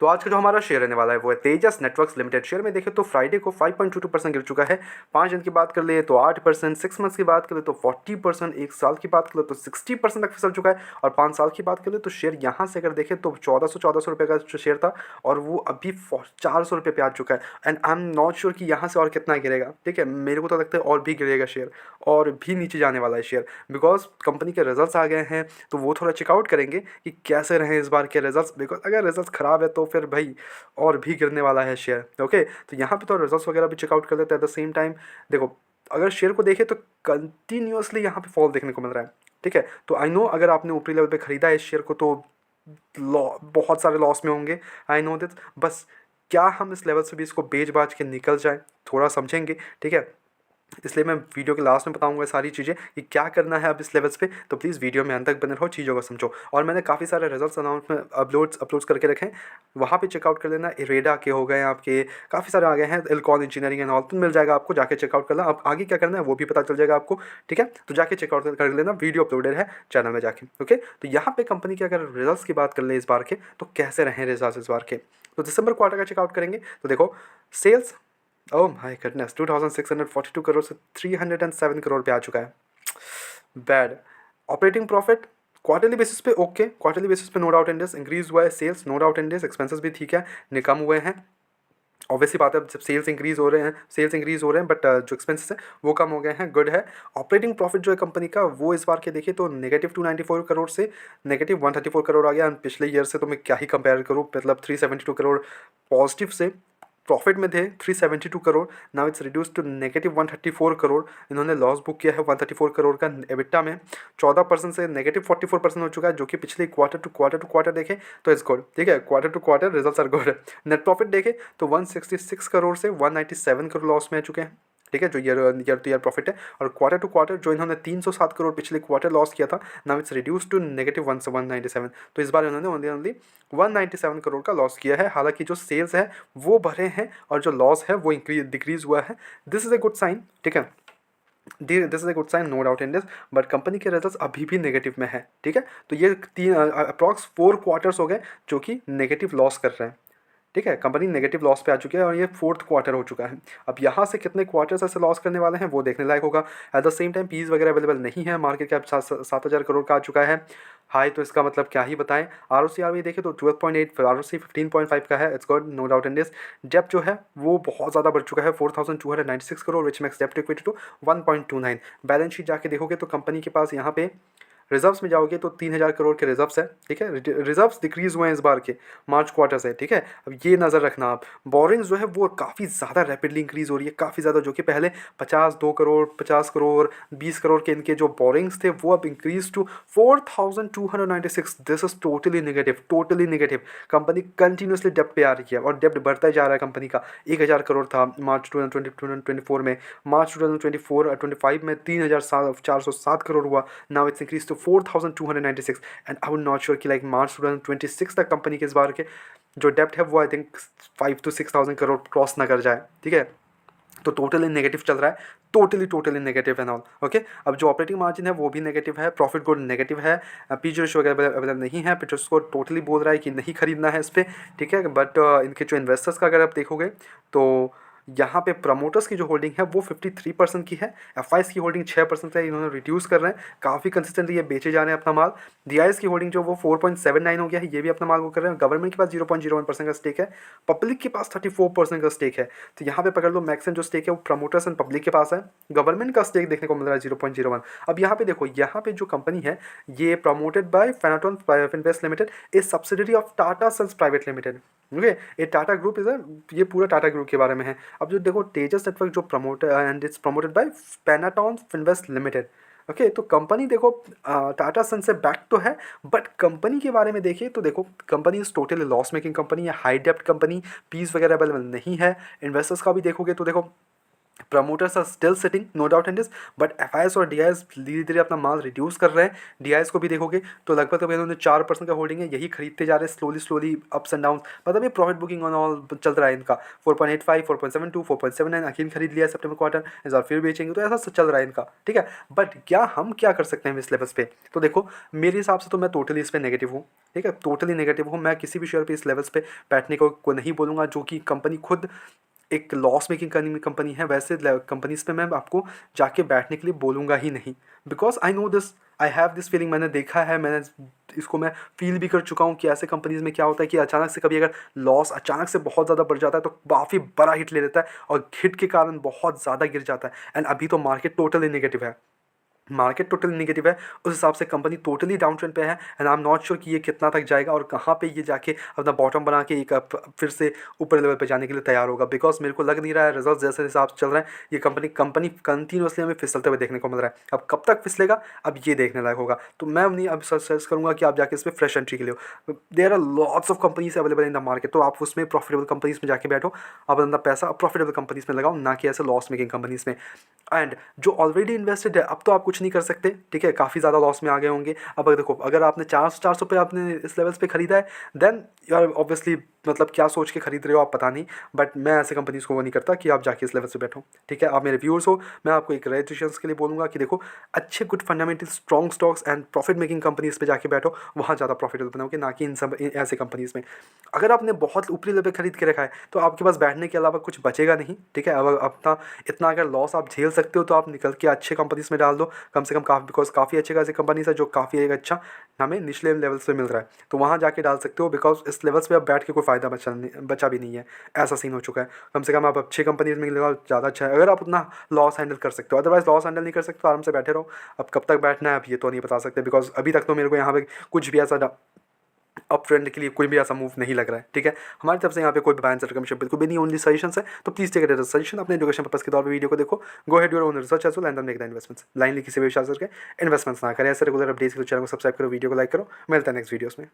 तो आज का जो हमारा शेयर रहने वाला है वो है तेजस नेटवर्क्स लिमिटेड। शेयर में देखें तो फ्राइडे को 5.22% गिर चुका है। 5 दिन की बात कर ले तो 8%, 6 मंथ्स की बात कर ले तो 40%, एक साल की बात कर ले तो 60% तक फिसल चुका है, और 5 साल की बात कर ले तो शेयर यहाँ से अगर देखें तो 1400 रुपये का जो शेयर था और वो अभी 400 रुपये पे आ चुका है। And I am not sure कि यहाँ से और कितना गिरेगा। ठीक है, मेरे को तो लगता है और भी गिरेगा शेयर, और भी नीचे जाने वाला है शेयर, बिकॉज कंपनी के रिजल्ट्स आ गए हैं। तो वो थोड़ा चेकआउट करेंगे कि कैसे रहे इस बार के रिजल्ट्स, बिकॉज अगर रिजल्ट्स ख़राब है तो फिर भाई और भी गिरने वाला है शेयर। ओके, तो यहाँ पे तो रिजल्ट्स वगैरह भी चेकआउट कर लेते हैं। एट द सेम टाइम देखो, अगर शेयर को देखें तो कंटिन्यूसली यहाँ पे फॉल देखने को मिल रहा है। ठीक है, तो आई नो अगर आपने ऊपरी लेवल पे खरीदा है इस शेयर को तो बहुत सारे लॉस में होंगे, आई नो दिस। बस क्या हम इस लेवल से भी इसको बेच बाज के निकल जाए, थोड़ा समझेंगे। ठीक है, इसलिए मैं वीडियो के लास्ट में बताऊंगा सारी चीज़ें कि क्या करना है अब इस लेवल्स पे। तो प्लीज़ वीडियो में अंत तक बने रहो, चीज़ों को समझो। और मैंने काफ़ी सारे रिजल्ट्स अनाउंसमेंट अपलोड्स करके रखे हैं, वहाँ पे चेकआउट कर लेना। इरेडा के हो गए आपके, काफ़ी सारे आ गए हैं, इलकॉन इंजीनियरिंग एंड ऑल, तो मिल जाएगा आपको, जाके चेकआउट करना। अब आगे क्या करना है वो भी पता चल जाएगा आपको। ठीक है, तो जाके चेकआउट कर लेना, वीडियो अपलोडेड है चैनल में जाके। ओके, तो यहाँ पे कंपनी के अगर रिजल्ट्स की बात कर ले इस बार के, तो कैसे रहे रिजल्ट इस बार के, तो दिसंबर क्वार्टर का चेकआउट करेंगे। तो देखो, sales oh my goodness 2642 crore से 307 करोड़ पे आ चुका है। Bad. Operating profit quarterly basis पे ओके, क्वार्टरली बेसिस पे no doubt in this increase हुआ है। Sales no doubt in this, expenses भी ठीक है, निकम हुए हैं। ऑब्वियसली बात है, जब सेल्स इंक्रीज हो रहे हैं बट जो एक्सपेंसेस हैं वो कम हो गए हैं, गुड है। ऑपरेटिंग प्रॉफिट जो है कंपनी का वो इस बार के देखिए तो -294 करोड़ से -134 करोड़ आ गया। पिछले ईयर से तो मैं क्या ही कंपेयर करूँ, मतलब 372 करोड़ पॉजिटिव से प्रॉफिट में थे 372 crore, now it's reduce to -134 crore. इन्होंने लॉस बुक किया है 134 करोड़ का। एबिटा में 14% से -44% हो चुका है, जो कि पिछले क्वार्टर देखें तो इट्स गुड। ठीक है, quarter to quarter results are good. Net profit देखें तो 166 करोड़ से 197 करोड़ लॉस में आ चुके हैं। ठीक है, जो ईयर टू ईयर प्रॉफिट है। और क्वार्टर टू क्वार्टर जो इन्होंने 307 करोड़ पिछले क्वार्टर लॉस किया था, नाउ इट्स रिड्यूस टू -197। तो इस बार इन्होंने ओनली 197 करोड़ का लॉस किया है। हालांकि जो सेल्स है वो बढ़े हैं और जो लॉस है वो डिक्रीज हुआ है। This is a good sign. ठीक है, this is a good sign, no doubt in this. But company के रिजल्ट्स अभी भी नेगेटिव में है। ठीक है, तो ये अप्रॉक्स 4 क्वार्टर्स हो गए जो कि नेगेटिव लॉस कर रहे हैं। ठीक है, कंपनी नेगेटिव लॉस पे आ चुकी है और ये 4th क्वार्टर हो चुका है। अब यहाँ से कितने क्वार्टर्स ऐसे लॉस करने वाले हैं वो देखने लायक होगा। At the same time PEs वगैरह अवेलेबल नहीं है, मार्केट कैप 7,000 करोड़ का आ चुका है हाई। तो इसका मतलब क्या ही बताएं। आर ओ सी आर भी देखें तो 12.8, आर ओ सी 15.5 का है, it's good, no doubt in this. Debt जो है वो बहुत ज़्यादा बढ़ चुका है, 4,296 करोड़, which makes debt to equity to 1.29। Balance sheet जाके देखोगे तो कंपनी के पास यहाँ पे रिजर्व्स में जाओगे तो 3,000 करोड़ के रिजर्व्स है। ठीक है, रिजर्व्स डिक्रीज हुए हैं इस बार के मार्च क्वार्टर से। ठीक है, अब ये नज़र रखना आप। बोरिंग्स जो है वो काफ़ी ज़्यादा रैपिडली इंक्रीज हो रही है, काफ़ी ज़्यादा, जो कि पहले 52 करोड़, 50 करोड़, 20 करोड़ के इनके जो बोरिंग्स थे वो अब increase to 4,296। This is totally negative, totally negative. Company continuously डेप्ट पे आ रही है और डेप्ट बढ़ता ही जा रहा है। कंपनी का 1,000 करोड़ था मार्च 2024 में, मार्च 2024-25 में 3,407 करोड़ हुआ, now it's increase to 4,296। And I would not sure कि लाइक मार्च 2026 तक कंपनी के इस बार के जो डेप्ट है वो I think 5 to 6,000 crore cross ना कर जाए। ठीक है, तो टोटली नेगेटिव चल रहा है, totally negative and all. Okay, अब जो ऑपरेटिंग मार्जिन है वो भी नेगेटिव है, प्रॉफिट गुड नेगेटिव है, पीजी रेशियो वगैरह अवेलेबल नहीं है। पिक्चर्स को टोटली बोल रहा है कि नहीं खरीदना है इस पर। ठीक है, बट इनके जो इन्वेस्टर्स का अगर आप देखोगे तो यहाँ पे प्रमोटर्स की जो होल्डिंग है वो 53% की है, एफ की होल्डिंग 6% है, इन्होंने रिड्यूस कर रहे हैं, काफ़ी कंसिस्टेंटली ये बेचे जा रहे हैं अपना माल। डी की होल्डिंग जो वो 4.79 हो गया है, ये भी अपना माल वो कर रहे हैं। गवर्नमेंट के पास 0.01% का स्टेक है, पब्लिक के पास 34% का स्टेक है। तो यहाँ पे पकड़ लो, मैक्सिमम जो स्टेक है वो प्रमोटर्स एंड पब्लिक के पास है, गवर्नमेंट का स्टेक देखने को मिल रहा है 0.01। अब यहाँ पे देखो, यहाँ पे जो कंपनी है ये promoted by Panatone invest limited, a subsidiary of Tata Sons private limited. Okay, ये टाटा ग्रुप इज ये पूरा टाटा ग्रुप के बारे में है। अब जो देखो, तेजस नेटवर्क जो promote and it's promoted by Panatone Finvest limited. Okay, तो कंपनी देखो टाटा सन से बैक तो है, बट कंपनी के बारे में देखिए तो देखो, company is totally loss making company है, हाई डेप्ट कंपनी, पीस वगैरह अवेलेबल नहीं है। इन्वेस्टर्स का भी देखोगे तो देखो promoters are still sitting, no doubt in this, but FIs और डीआईएस धीरे धीरे अपना माल रिड्यूस कर रहे हैं। डीआईएस को भी देखोगे तो लगभग अभी इन्होंने 4% का होल्डिंग है, यही खरीदते जा रहे हैं slowly slowly, ups and down. मतलब ये प्रॉफिट बुकिंग ऑन ऑल चल रहा है इनका, 4.85, 4.72, 4.79, अखीन खरीद लिया सितंबर क्वार्टर, इस बार फिर बेचेंगे, तो ऐसा चल रहा है इनका, ठीक है। बट क्या हम क्या कर सकते हैं इस लेवल्स पे? तो देखो मेरे हिसाब से तो मैं टोटली इस पर नेगेटिव हूँ, ठीक है, टोटली नेगेटिव हूँ। मैं किसी भी शेयर पे इस लेवल्स पे बैठने को नहीं बोलूँगा, जो कि कंपनी खुद एक लॉस मेकिंग कंपनी है, वैसे कंपनीज पे मैं आपको जाके बैठने के लिए बोलूँगा ही नहीं, because I know this, I have this feeling, मैंने देखा है, मैंने इसको मैं फील भी कर चुका हूँ कि ऐसे कंपनीज में क्या होता है कि अचानक से कभी अगर लॉस अचानक से बहुत ज़्यादा बढ़ जाता है तो काफ़ी बड़ा हिट ले लेता है और हिट के कारण बहुत ज़्यादा गिर जाता है। एंड अभी तो मार्केट टोटली नेगेटिव है, मार्केट टोटली नेगेटिव है, उस हिसाब से कंपनी टोटली डाउन ट्रेंड पे है। And I am not sure कि ये कितना तक जाएगा और कहाँ पे ये जाके अपना बॉटम बना के एक फिर से ऊपर लेवल पे जाने के लिए तैयार होगा, बिकॉज मेरे को लग नहीं रहा है, रिजल्ट जैसे हिसाब से चल रहा है ये कंपनी कंटिन्यूसली हमें फिसलते हुए देखने को मिल रहा है। अब कब तक फिसलेगा अब ये देखने लायक होगा। तो मैं नहीं अब सजेस्ट करूँगा कि आप जाके इसमें फ्रेश एंट्री के लिए हो, there are lots of companies available in the market, तो आप उसमें प्रॉफिटेबल कंपनीज में जाके बैठो, आप अपना पैसा प्रॉफिटेबल कंपनीज में लगाओ, ना कि ऐसे लॉस मेकिंग कंपनीज में। एंड जो ऑलरेडी इन्वेस्टेड है अब तो आप कुछ नहीं कर सकते, ठीक है, काफ़ी ज़्यादा लॉस में आ गए होंगे। अब अगर देखो अगर आपने 400 पे आपने इस लेवल्स पे खरीदा है, देन यू आर ऑब्वियसली मतलब क्या सोच के खरीद रहे हो आप पता नहीं, बट मैं ऐसे कंपनीज को वो नहीं करता कि आप जाके इस लेवल से बैठो, ठीक है। आप मेरे व्यूअर्स हो, मैं आपको एक रजिस्ट्रेशन के लिए बोलूँगा कि देखो अच्छे good fundamental strong stocks and profit making companies पे जाके बैठो, वहाँ ज़्यादा प्रॉफिटेबल बनाओगे, ना कि ऐसे कंपनीज में। अगर आपने बहुत ऊपरी लेवल पे खरीद के रखा है तो आपके पास बैठने के अलावा कुछ बचेगा नहीं, ठीक है। अब अपना इतना अगर लॉस आप झेल सकते हो तो आप निकल के अच्छे कंपनीज में डाल दो कम से कम, काफ़ी बिकॉज काफ़ी अच्छे खासी कंपनीज है जो काफ़ी एक अच्छा हमें निचले लेवल्स पे मिल रहा है, तो वहाँ जाके डाल सकते हो, बिकॉज इस लेवल्स पे अब बैठ के कोई फ़ायदा बचा भी नहीं है, ऐसा सीन हो चुका है। कम से कम आप अच्छे कंपनीज में लगाओ, ज़्यादा अच्छा है अगर आप उतना लॉस हैंडल कर सकते हो, अदरवाइज लॉस हैंडल नहीं कर सकते तो आराम से बैठे रहो। अब कब तक बैठना है आप ये तो नहीं बता सकते, बिकॉज अभी तक तो मेरे को यहाँ पे कुछ भी ऐसा अप ट्रेंड के लिए कोई भी ऐसा मूव नहीं लग रहा है, ठीक है। हमारी तरफ से यहाँ पे कोई बैन रिकमेंडेशन बिल्कुल भी नहीं, ओनली सजेशन है, तो प्लीज टेक इट सजेशन, अपने एजुकेशन पर्पस के तौर पे वीडियो को देखो, go head your own research as well and then make the investments, blindly किसी भी विश्वास करके इन्वेस्टमेंट्स ना करें। ऐसे रेगुलर अपडेट्स के लिए चैनल को सब्सक्राइब करो, वीडियो को लाइक करो, मिलते हैं नेक्स्ट वीडियोस में।